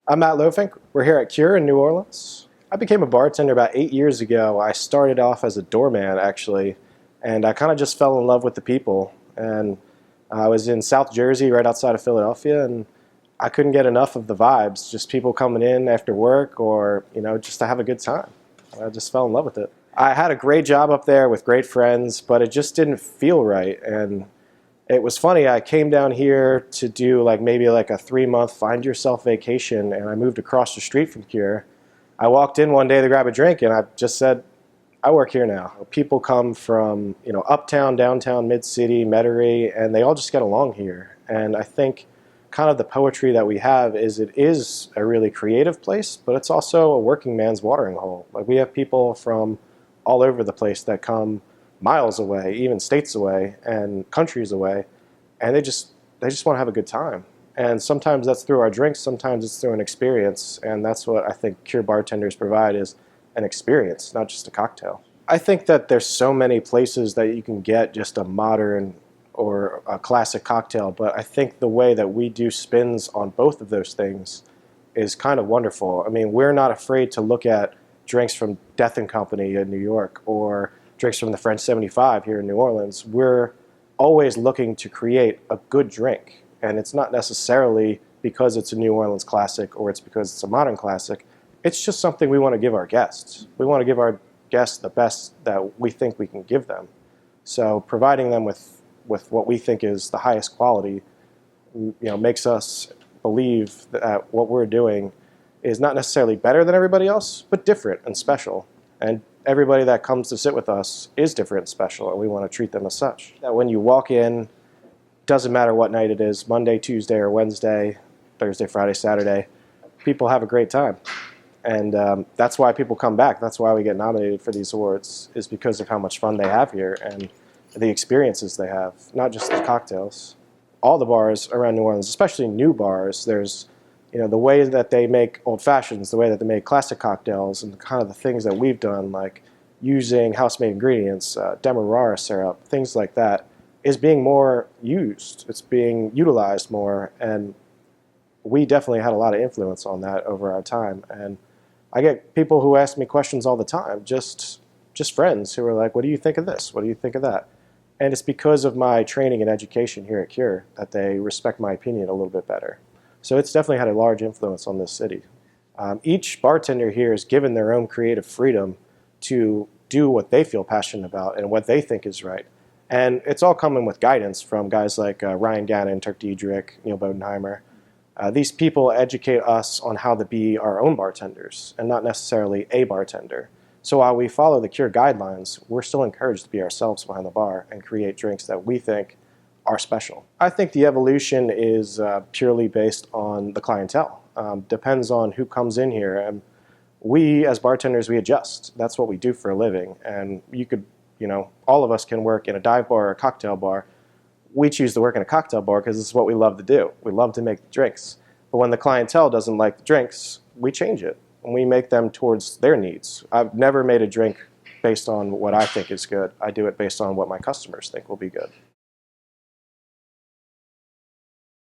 I'm Matt Lofink. We're here at Cure in New Orleans. I became a bartender about 8 years ago. I started off as a doorman, actually, and I kind of just fell in love with the people. And I was in South Jersey, right outside of Philadelphia, and I couldn't get enough of the vibes, just people coming in after work or, just to have a good time. I just fell in love with it. I had a great job up there with great friends, but it just didn't feel right. And it was funny, I came down here to do maybe a 3-month find yourself vacation, and I moved across the street from Cure. I walked in one day to grab a drink, and I just said, I work here now. People come from uptown, downtown, mid-city, Metairie, and they all just get along here. And I think kind of the poetry that we have is it is a really creative place, but it's also a working man's watering hole. We have people from all over the place that come miles away, even states away and countries away, and they just want to have a good time. And sometimes that's through our drinks, sometimes it's through an experience, and that's what I think Cure bartenders provide, is an experience, not just a cocktail. I think that there's so many places that you can get just a modern or a classic cocktail, but I think the way that we do spins on both of those things is kind of wonderful. I mean, we're not afraid to look at drinks from Death and Company in New York or drinks from the French 75 here in New Orleans. We're always looking to create a good drink, and it's not necessarily because it's a New Orleans classic or it's because it's a modern classic. It's just something we want to give our guests. We want to give our guests the best that we think we can give them. So providing them with what we think is the highest quality, makes us believe that what we're doing is not necessarily better than everybody else, but different and special. And everybody that comes to sit with us is different and special, and we want to treat them as such. That when you walk in, doesn't matter what night it is, Monday, Tuesday, or Wednesday, Thursday, Friday, Saturday, people have a great time. And that's why people come back. That's why we get nominated for these awards, is because of how much fun they have here and the experiences they have, not just the cocktails. All the bars around New Orleans, especially new bars, there's the way that they make old fashions, the way that they make classic cocktails, and kind of the things that we've done, like using house-made ingredients, demerara syrup, things like that, is being more used. It's being utilized more, and we definitely had a lot of influence on that over our time. And I get people who ask me questions all the time, just friends who are like, what do you think of this? What do you think of that? And it's because of my training and education here at Cure that they respect my opinion a little bit better. So it's definitely had a large influence on this city. Each bartender here is given their own creative freedom to do what they feel passionate about and what they think is right. And it's all coming with guidance from guys like Ryan Gannon, Turk Diedrich, Neil Bodenheimer. These people educate us on how to be our own bartenders and not necessarily a bartender. So while we follow the Cure guidelines, we're still encouraged to be ourselves behind the bar and create drinks that we think are special. I think the evolution is purely based on the clientele. Depends on who comes in here. And we, as bartenders, we adjust. That's what we do for a living. And you could, all of us can work in a dive bar or a cocktail bar. We choose to work in a cocktail bar because this is what we love to do. We love to make the drinks. But when the clientele doesn't like the drinks, we change it. And we make them towards their needs. I've never made a drink based on what I think is good. I do it based on what my customers think will be good.